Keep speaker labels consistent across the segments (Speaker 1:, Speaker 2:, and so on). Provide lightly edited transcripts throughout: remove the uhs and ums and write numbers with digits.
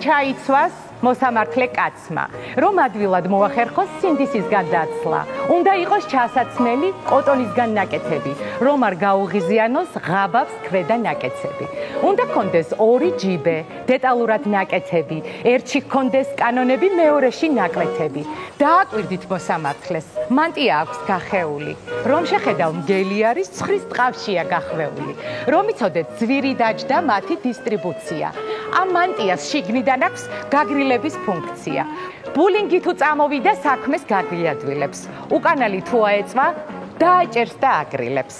Speaker 1: ჩაიცვას მოსამართლე კაცმა, რომ ადვილად მოახერხოს სინდისისგან დაცლა. უნდა იყოს ჩასაცმელი კოტონისგან ნაკეთები, რომ არ გაუღიზიანოს ღაბავს ქვედა ნაკეთები. უნდა ჰქონდეს 2 ჯიბე, დეტალურად ნაკეთები, ერთში ჰქონდეს კანონები, მეორეში ნაკვეთები. დააკვირდით მოსამართლეს, მანტია აქვს გახეული, რომ შეხედავ მგელი არის, ცხრის ტყავშია გახვეული, რომ იცოდეთ ძვირი დაჯდა მათი დისტრიბუცია. ამ მანტიას შიგნიდან აქვს გაგრილების ფუნქცია. ბულინგი თუ წამოვიდა საქმეს გაგიადვილებს. უკანალი თუ აეწვა, დააჭერს და აგრილებს.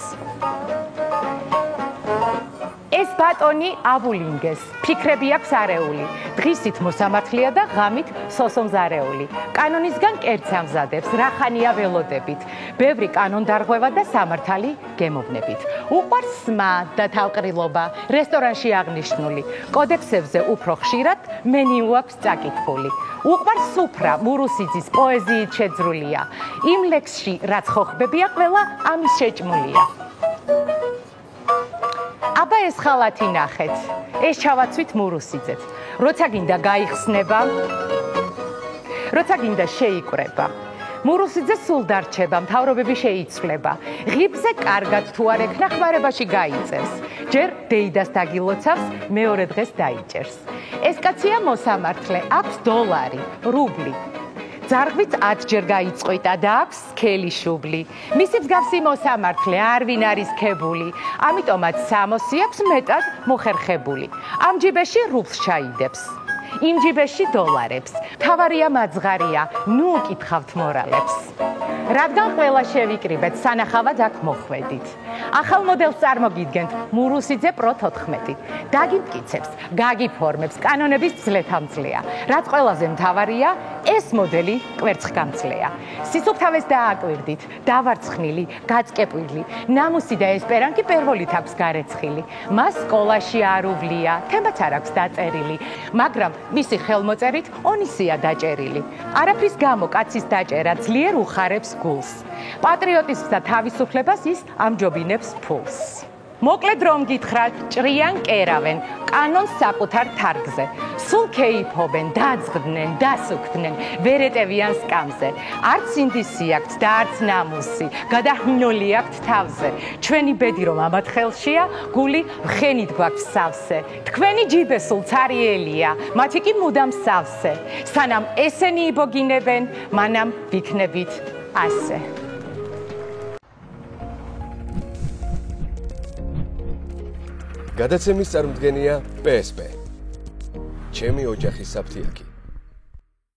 Speaker 1: ეს ბატონი აბულინგეს, ფიქრები აქვს არეული, დღისით მოსამართლეა და ღამით სოსომზარეული. კანონისგან კერძს ამზადებს, რახანია ველოდებით, ბევრი კანონდარღვევა და სამართალი გემოვნებით. უყვარს სმა და თავყრილობა, რესტორანში აღნიშნული, კოდექსებზე უფრო ხშირად მენიუ აქვს წაკითხული. უყვარს სუფრა, მურუსიძის პოეზიით შეძრულია. იმ ლექსში, რაც ხოხბებია, ყველა ამის შეჭმულია. აბა ეს ხალათი ნახეთ, ეს ჩავაცვით მურუსიძეთ. როცა გინდა გაიხსნება, როცა გინდა შეიკვრება. მურუსიძე სულ დარჩება, მთავრობები შეიცვლება. ღიბზე კარგად თუ არ ექნა, ხმარებაში გაიწევს. ჯერ დეიდას დაგილოცავს, მეორე დღეს დაიჭერს. ეს კაცია მოსამართლე, აქვს $, რუბლი. ძარღვით 10 ჯერ გაიწყვიტა და აქვს სქელი შუბლი. მისი მსგავსი მოსამართლე არვინ არის ქებული, ამიტომაც 60 აქვს მეტად მოხერხებული. ამ ჯიბეში რუბლს ჩაიდებს, იმ ჯიბეში $. თავარია მაძღარია, ნუ უკითხავთ მორალებს. რადგან ყველა შევიკრიბეთ, სანახავად აქ მოხვედით. ახალ მოდელს წარმოგიდგენთ, მურუსიძე პრო 14. დაგიმტკიცებს, გაგიფორმებს, კანონების ძლეთამძლეა. რაც ყველაზე მთავარია, ეს მოდელი კვერცხგამძლეა. სისუფთავეს დააკვირდით, დავარცხნილი, გაწკეპვილი, ნამუსი და ესპერანკი პერვოლით აქვს გარეცხილი. მას სკოლაში არ უვლია, თემაც არ აქვს დაწერილი, მაგრამ მისი ხელმოწერით ონისია დაჭერილი. არაფრის გამო კაცის დაჭერა ძლიერ უხარებს გულს. პატრიოტიზმს და თავისუფლებას ის ამჯობინებს ფულს. მოკლედ რომ გითხრათ, ჭრიან კერავენ კანონს საკუთარ თარგზე. სულ ქეიფობენ, დაძღდნენ, დასუქდნენ, ვერ ეტევიან სკამზე. არც ინდისი აქვთ და არც ნამუსი, გადაჰნული აქვთ თავზე. ჩვენი ბედი რომ ამათ ხელშია, გული ხენით გვაქვს სავსე. თქვენი ჯიბე სულ ცარიელია, მათი კი მუდამ სავსე. სანამ ესენი იბოგინებენ, მანამ ვიქნებით ასე.
Speaker 2: გადაცემის წარმოდგენია PSP. ჩემი ოჯახის საფთიაქი.